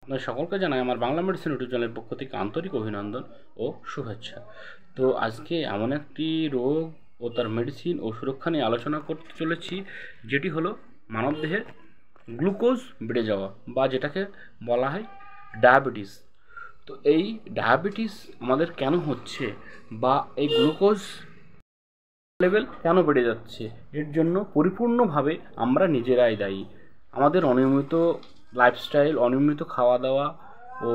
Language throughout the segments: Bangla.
আপনাদের সকলকে জানাই আমার বাংলা মেডিসিন ইউটিউব চ্যানেলের পক্ষ থেকে আন্তরিক অভিনন্দন ও শুভেচ্ছা। তো আজকে এমন একটি রোগ ও তার মেডিসিন ও সুরক্ষা নিয়ে আলোচনা করতে চলেছি, যেটি হলো মানবদেহে গ্লুকোজ বেড়ে যাওয়া বা যেটাকে বলা হয় ডায়াবেটিস। তো এই ডায়াবেটিস আমাদের কেন হচ্ছে বা এই গ্লুকোজ লেভেল কেন বেড়ে যাচ্ছে, এর জন্য পরিপূর্ণভাবে আমরা নিজেরাই দায়ী। আমাদের অনিয়মিত লাইফস্টাইল, অনিয়মিত খাওয়া দাওয়া ও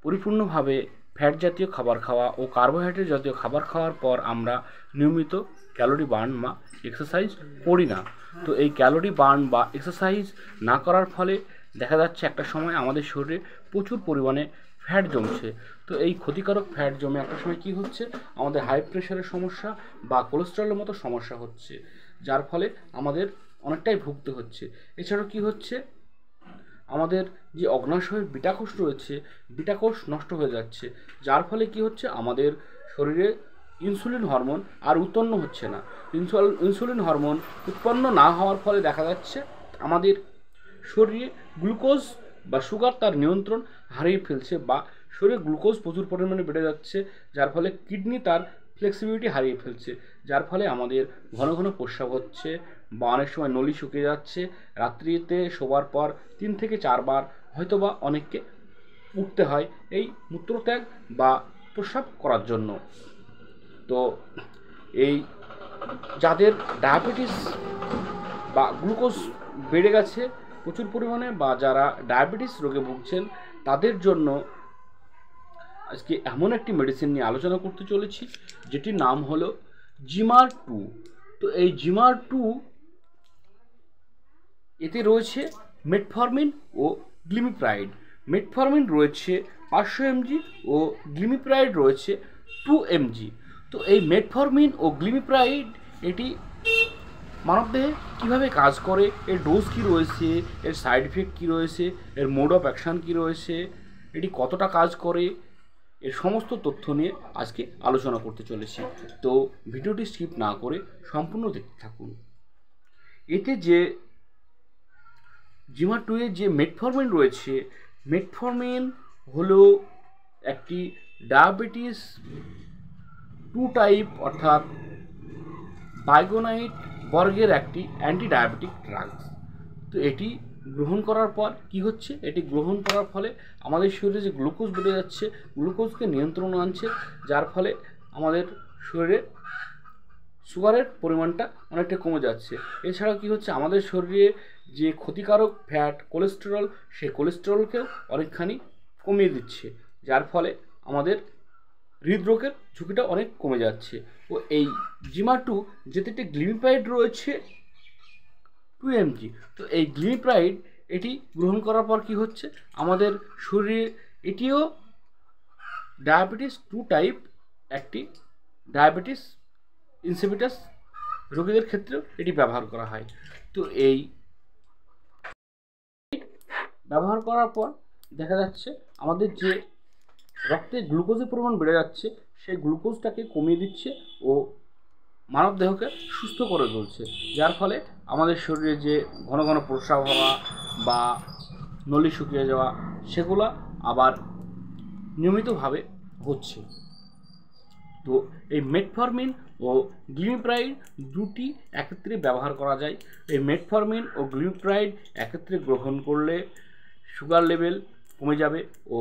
পরিপূর্ণভাবে ফ্যাট জাতীয় খাবার খাওয়া ও কার্বোহাইড্রেট জাতীয় খাবার খাওয়ার পর আমরা নিয়মিত ক্যালোরি বার্ন বা এক্সারসাইজ করি না। তো এই ক্যালোরি বার্ন বা এক্সারসাইজ না করার ফলে দেখা যাচ্ছে একটা সময় আমাদের শরীরে প্রচুর পরিমাণে ফ্যাট জমছে। তো এই ক্ষতিকারক ফ্যাট জমে একটা সময় কী হচ্ছে, আমাদের হাই প্রেশারের সমস্যা বা কোলেস্টেরলের মতো সমস্যা হচ্ছে, যার ফলে আমাদের অনেকটাই ভুগতে হচ্ছে। এছাড়াও কী হচ্ছে, আমাদের যে অগ্নাশয়ের বিটা কোষ রয়েছে, বিটা কোষ নষ্ট হয়ে যাচ্ছে, যার ফলে কি হচ্ছে, আমাদের শরীরে ইনসুলিন হরমোন আর উৎপন্ন হচ্ছে না। ইনসুলিন হরমোন উৎপন্ন না হওয়ার ফলে দেখা যাচ্ছে আমাদের শরীরে গ্লুকোজ বা সুগার তার নিয়ন্ত্রণ হারিয়ে ফেলছে বা শরীরে গ্লুকোজ প্রচুর পরিমাণে বেড়ে যাচ্ছে, যার ফলে কিডনি তার ফ্লেক্সিবিলিটি হারিয়ে ফেলছে, যার ফলে আমাদের ঘন ঘন প্রস্রাব হচ্ছে বা অনেক সময় নলি শুকিয়ে যাচ্ছে। রাত্রিতে শোবার পর 3 থেকে 4 বার হয়তো বা অনেককে উঠতে হয় এই মূত্রত্যাগ বা প্রস্রাব করার জন্য। তো এই যাদের ডায়াবেটিস বা গ্লুকোজ বেড়ে গেছে প্রচুর পরিমাণে বা যারা ডায়াবেটিস রোগে ভুগছেন, তাদের জন্য আজকে এমন একটি মেডিসিন নিয়ে আলোচনা করতে চলেছি, যেটির নাম হলো জিমার-2। তো এই জিমার-2 এতে রয়েছে মেটফর্মিন ও গ্লিমিপ্রাইড। মেটফর্মিন রয়েছে 500 mg ও গ্লিমিপ্রাইড রয়েছে 2 mg। তো এই মেটফর্মিন ও গ্লিমিপ্রাইড এটি মানবদেহে কীভাবে কাজ করে, এর ডোজ কী রয়েছে, এর সাইড ইফেক্ট কী রয়েছে, এর মোড অফ অ্যাকশান কী রয়েছে, এটি কতটা কাজ করে, এর সমস্ত তথ্য নিয়ে আজকে আলোচনা করতে চলেছি। তো ভিডিওটি স্কিপ না করে সম্পূর্ণ দেখতে থাকুন। এতে যে জিমা-2 এর যে মেটফর্মিন রয়েছে, মেটফর্মিন হলো একটি ডায়াবেটিস 2 টাইপ অর্থাৎ বাইগোনাইট বর্গের একটি অ্যান্টি ডায়াবেটিক ড্রাগস। তো এটি গ্রহণ করার পর কি হচ্ছে, এটি গ্রহণ করার ফলে আমাদের শরীরে যে গ্লুকোজ বেড়ে যাচ্ছে, গ্লুকোজকে নিয়ন্ত্রণে আনছে, যার ফলে আমাদের শরীরে সুগারের পরিমাণটা অনেকটা কমে যাচ্ছে। এছাড়াও কি হচ্ছে, আমাদের শরীরে যে ক্ষতিকারক ফ্যাট কোলেস্টেরল, সেই কোলেস্টেরলকেও অনেকখানি কমিয়ে দিচ্ছে, যার ফলে আমাদের হৃদরোগের ঝুঁকিটা অনেক কমে যাচ্ছে। ও এই জিমা-2 যেতে একটি গ্লিমিপ্রাইড রয়েছে 2 mg। তো এই গ্লিমিপ্রাইড এটি গ্রহণ করার পর কি হচ্ছে, আমাদের শরীরে এটিও ডায়াবেটিস 2 টাইপ একটি ডায়াবেটিস ইনসিপিটাস রোগীদের ক্ষেত্রেও এটি ব্যবহার করা হয়। তো এই ব্যবহার করার পর দেখা যাচ্ছে আমাদের যে রক্তে গ্লুকোজের পরিমাণ বেড়ে যাচ্ছে, সেই গ্লুকোজটাকে কমিয়ে দিচ্ছে ও মানবদেহকে সুস্থ করে তুলছে, যার ফলে আমাদের শরীরে যে ঘন ঘন প্রস্রাব হওয়া বা নলি শুকিয়ে যাওয়া, সেগুলো আবার নিয়মিতভাবে হচ্ছে। তো এই মেটফর্মিন ও গ্লিমিপ্রাইড দুটি একত্রে ব্যবহার করা যায়। এই মেটফর্মিন ও গ্লিমিপ্রাইড একত্রে গ্রহণ করলে সুগার লেভেল কমে যাবে ও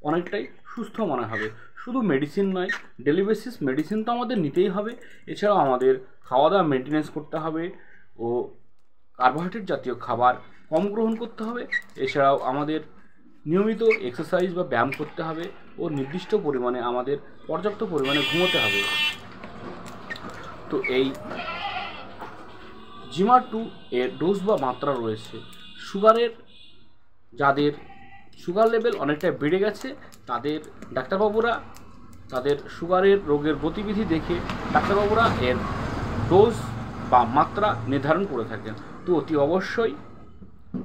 অনেকটাই সুস্থ মনে হবে। শুধু মেডিসিন নয়, ডেলি বেসিস মেডিসিন তো আমাদের নিতেই হবে, এছাড়াও আমাদের খাওয়া দাওয়া মেনটেনেন্স করতে হবে ও কার্বোহাইড্রেট জাতীয় খাবার কম গ্রহণ করতে হবে। এছাড়াও আমাদের নিয়মিত এক্সারসাইজ বা ব্যায়াম করতে হবে ও নির্দিষ্ট পরিমাণে আমাদের পর্যাপ্ত পরিমাণে ঘুমোতে হবে। তো এই জিমা-2 এর ডোজ বা মাত্রা রয়েছে, সুগারের যাদের সুগার লেভেল অনেকটা বেড়ে গেছে, তাদের ডাক্তারবাবুরা তাদের সুগারের রোগের গতিবিধি দেখে ডাক্তারবাবুরা এর ডোজ বা মাত্রা নির্ধারণ করে থাকেন। তো অতি অবশ্যই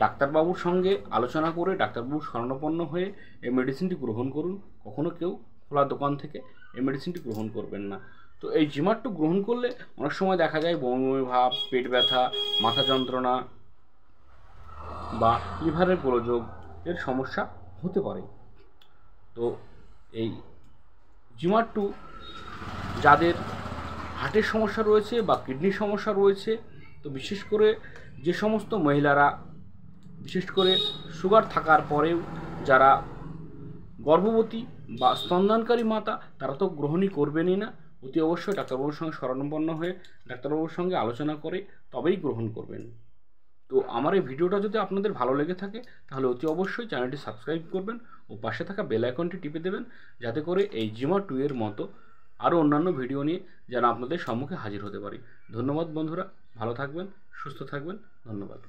ডাক্তারবাবুর সঙ্গে আলোচনা করে ডাক্তারবাবুর শরণাপন্ন হয়ে এই মেডিসিনটি গ্রহণ করুন। কখনো কেউ খোলা দোকান থেকে এই মেডিসিনটি গ্রহণ করবেন না। তো এই জিমার-2 গ্রহণ করলে অনেক সময় দেখা যায় বমি বমি ভাব, পেট ব্যথা, মাথা যন্ত্রণা বা লিভারের গোলযোগ এর সমস্যা হতে পারে। তো এই জিমার-2 যাদের হার্টের সমস্যা রয়েছে বা কিডনির সমস্যা রয়েছে, তো বিশেষ করে যে সমস্ত মহিলারা বিশেষ করে সুগার থাকার পরেও যারা গর্ভবতী বা স্তন্যদানকারী মাতা, তারা তো গ্রহণই করবেনই না। অতি অবশ্যই ডাক্তারবাবুর সঙ্গে শরণাপন্ন হয়ে ডাক্তারবাবুর সঙ্গে আলোচনা করে তবেই গ্রহণ করবেন। তো আমার এই ভিডিওটা যদি আপনাদের ভালো লেগে থাকে তাহলে অতি অবশ্যই চ্যানেলটি সাবস্ক্রাইব করবেন ও পাশে থাকা বেল আইকনটি টিপে দেবেন, যাতে করে এই জিমা-2 এর মতো আরও অন্যান্য ভিডিও নিয়ে যেন আপনাদের সম্মুখে হাজির হতে পারি। ধন্যবাদ বন্ধুরা, ভালো থাকবেন, সুস্থ থাকবেন, ধন্যবাদ।